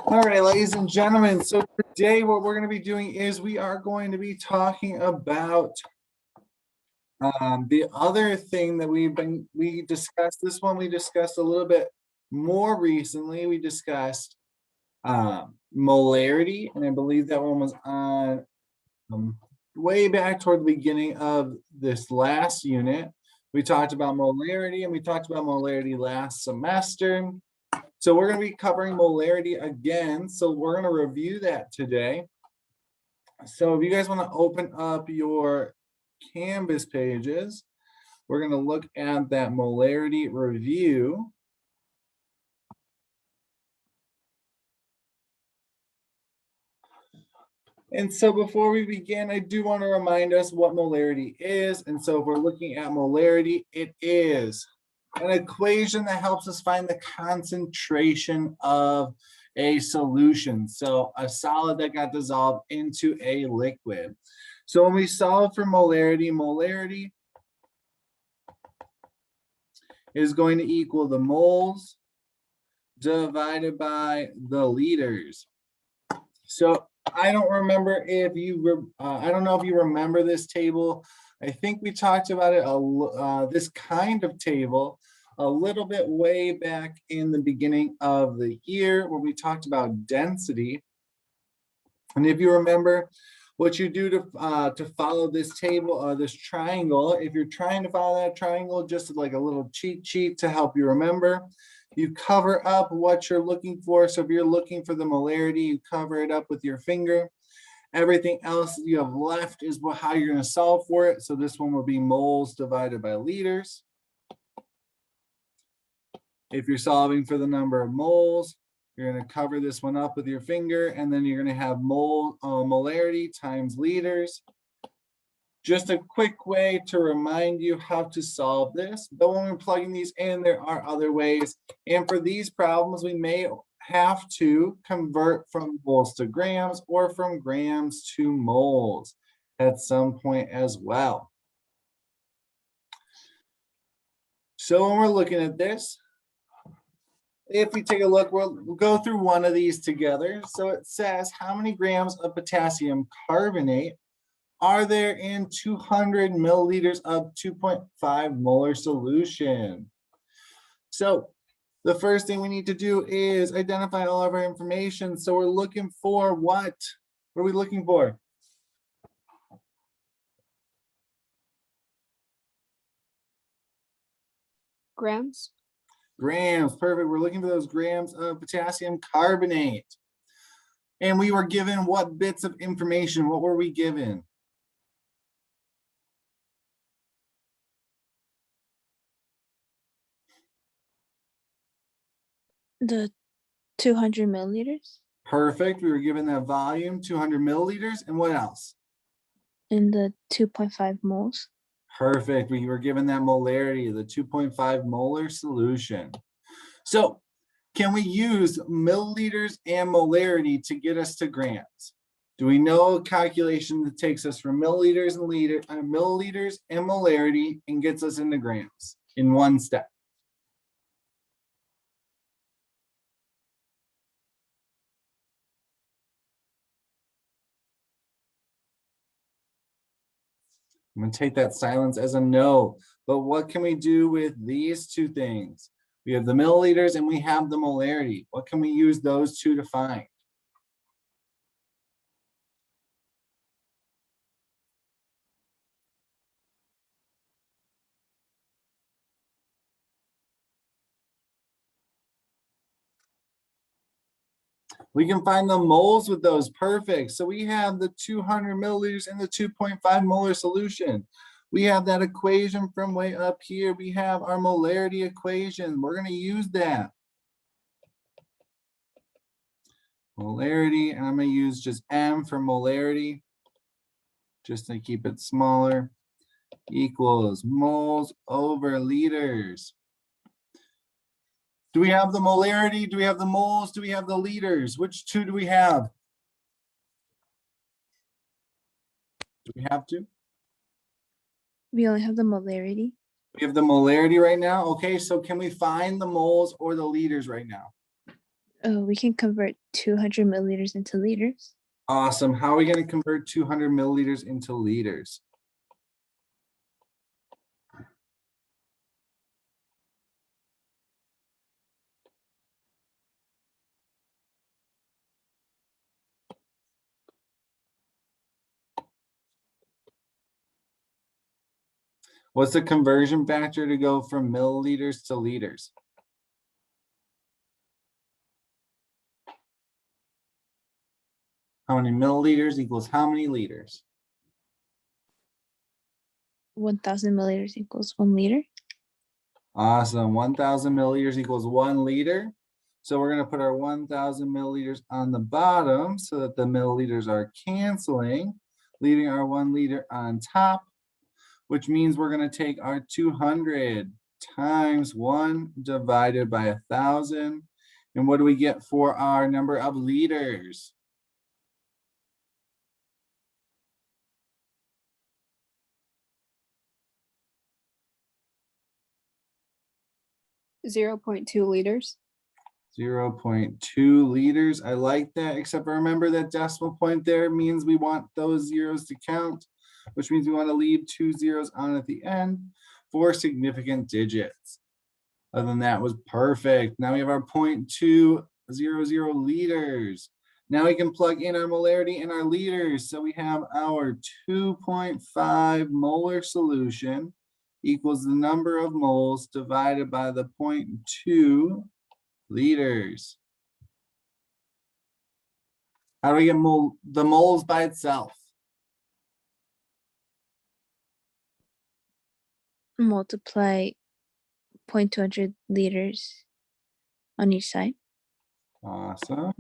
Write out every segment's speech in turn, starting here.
All right, ladies and gentlemen, so today what we're going to be doing is we are going to be talking about the other thing that we discussed. This one we discussed a little bit more recently. We discussed molarity, and I believe that one was on way back toward the beginning of this last unit. We talked about molarity, and we talked about molarity last semester. So we're going to be covering molarity again. So we're going to review that today. So if you guys want to open up your Canvas pages, we're going to look at that molarity review. And so before we begin, I do want to remind us what molarity is. And so if we're looking at molarity, it is an equation that helps us find the concentration of a solution. So a solid that got dissolved into a liquid. So when we solve for molarity, molarity is going to equal the moles divided by the liters. So I don't remember if you, I don't know if you remember this table. I think we talked about it, this kind of table, a little bit way back in the beginning of the year when we talked about density. And if you remember, what you do to follow this table, this triangle, if you're trying to follow that triangle, just like a little cheat sheet to help you remember, you cover up what you're looking for. So if you're looking for the molarity, you cover it up with your finger. Everything else you have left is how you're going to solve for it. So this one will be moles divided by liters. If you're solving for the number of moles, you're going to cover this one up with your finger, and then you're going to have molarity times liters. Just a quick way to remind you how to solve this. But when we're plugging these in, there are other ways. And for these problems, we may have to convert from moles to grams or from grams to moles at some point as well. So when we're looking at this, if we take a look, we'll go through one of these together. So it says, how many grams of potassium carbonate are there in 200 milliliters of 2.5 molar solution? So the first thing we need to do is identify all of our information. So we're looking for what? What are we looking for? Grams. Grams, perfect. We're looking for those grams of potassium carbonate. And we were given what bits of information? What were we given? The 200 milliliters. Perfect. We were given that volume, 200 milliliters. And what else? And the 2.5 moles. Perfect. We were given that molarity, the 2.5 molar solution. So can we use milliliters and molarity to get us to grams? Do we know a calculation that takes us from milliliters and molarity and gets us into grams in one step? I'm going to take that silence as a no. But what can we do with these two things? We have the milliliters and we have the molarity. What can we use those two to find? We can find the moles with those. Perfect. So we have the 200 milliliters in the 2.5 molar solution. We have that equation from way up here. We have our molarity equation. We're going to use that. Molarity, and I'm going to use just M for molarity, just to keep it smaller, equals moles over liters. Do we have the molarity? Do we have the moles? Do we have the liters? Which two do we have? Do we have to? We only have the molarity. We have the molarity right now. Okay, so can we find the moles or the liters right now? We can convert 200 milliliters into liters. Awesome. How are we going to convert 200 milliliters into liters? What's the conversion factor to go from milliliters to liters? How many milliliters equals how many liters? 1000 milliliters equals 1 liter. Awesome. 1000 milliliters equals 1 liter. So we're going to put our 1000 milliliters on the bottom so that the milliliters are canceling, leaving our 1 liter on top, which means we're going to take our 200 times 1 divided by 1000. And what do we get for our number of liters? 0.2 liters. 0.2 liters. I like that, except remember that decimal point there means we want those zeros to count, which means we want to leave 2 zeros on at the end for significant digits. Other than that was perfect. Now we have our 0.200 liters. Now we can plug in our molarity and our liters. So we have our 2.5 molar solution equals the number of moles divided by the 0.2 liters. How do we get the moles by itself? Multiply 0.200 liters on each side. Awesome.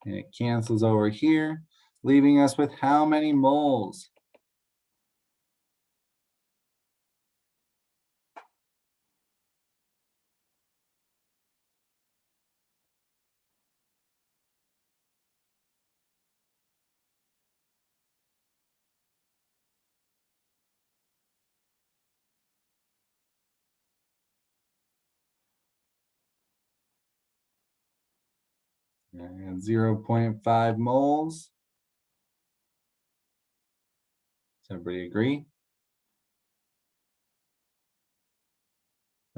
And it cancels over here, leaving us with how many moles? And 0.5 moles. Does everybody agree?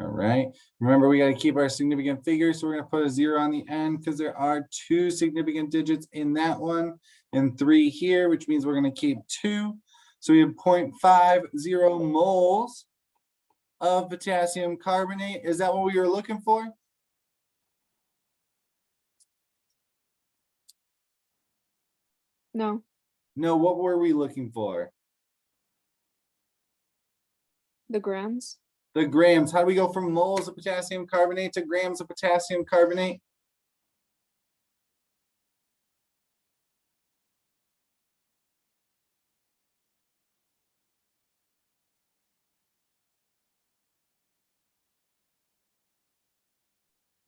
All right. Remember, we got to keep our significant figures. So we're going to put a 0 on the end because there are 2 significant digits in that one and 3 here, which means we're going to keep 2. So we have 0.50 moles of potassium carbonate. Is that what we were looking for? No. No, what were we looking for? The grams. The grams. How do we go from moles of potassium carbonate to grams of potassium carbonate?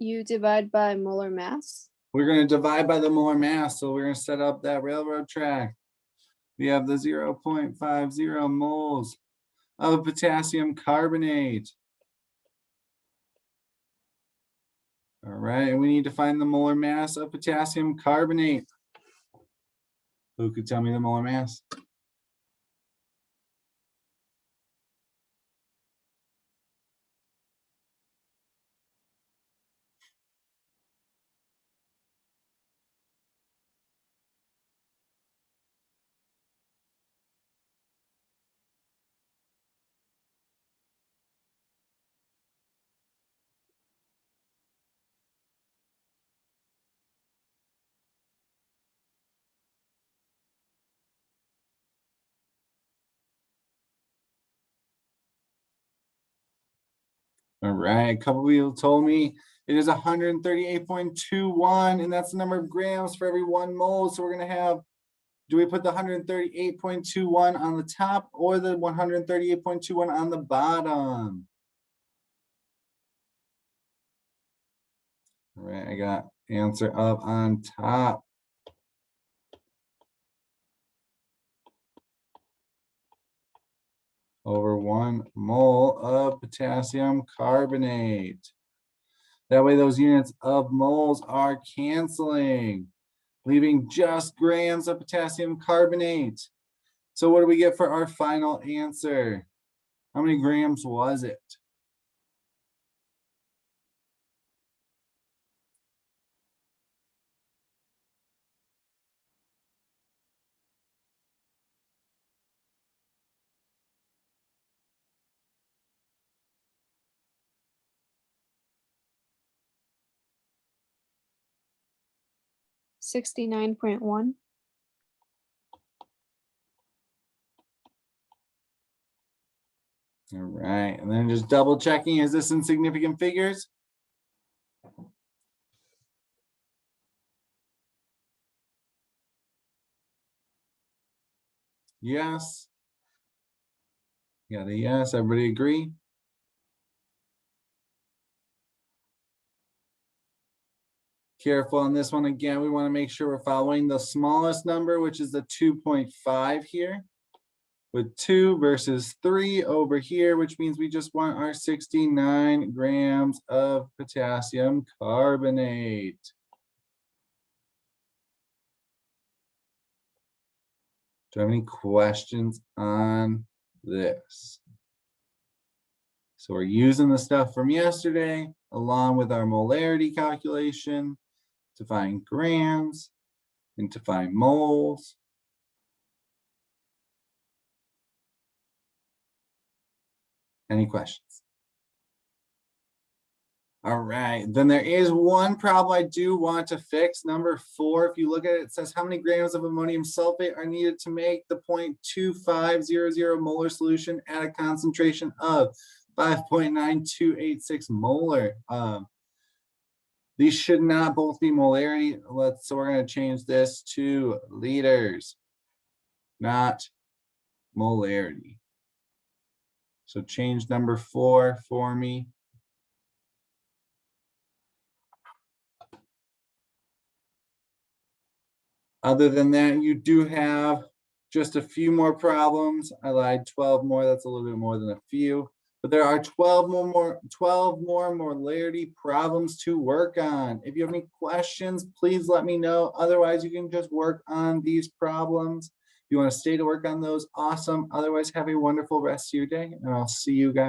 You divide by molar mass. We're going to divide by the molar mass. So we're going to set up that railroad track. We have the 0.50 moles of potassium carbonate. All right, and we need to find the molar mass of potassium carbonate. Who could tell me the molar mass? All right, a couple people told me it is 138.21, and that's the number of grams for every 1 mole. So we're going to have, do we put the 138.21 on the top or the 138.21 on the bottom? All right, I got answer up on top. over 1 mole of potassium carbonate. That way those units of moles are canceling, leaving just grams of potassium carbonate. So what do we get for our final answer? How many grams was it? $69.1. All right, and then just double checking, is this in significant figures? Yes. Got a yes, everybody agree? Careful on this one again, we want to make sure we're following the smallest number, which is the 2.5 here. With 2 versus 3 over here, which means we just want our 69 grams of potassium carbonate. Do I have any questions on this? So we're using the stuff from yesterday along with our molarity calculation to find grams and to find moles. Any questions? All right, then there is one problem I do want to fix. Number 4, if you look at it, it says how many grams of ammonium sulfate are needed to make the 0.2500 molar solution at a concentration of 5.9286 molar. These should not both be molarity. So we're going to change this to liters, not molarity. So change number 4 for me. Other than that, you do have just a few more problems. I lied, 12 more. That's a little bit more than a few. But there are 12 more molarity problems to work on. If you have any questions, please let me know. Otherwise, you can just work on these problems. If you want to stay to work on those, awesome. Otherwise, have a wonderful rest of your day, and I'll see you guys.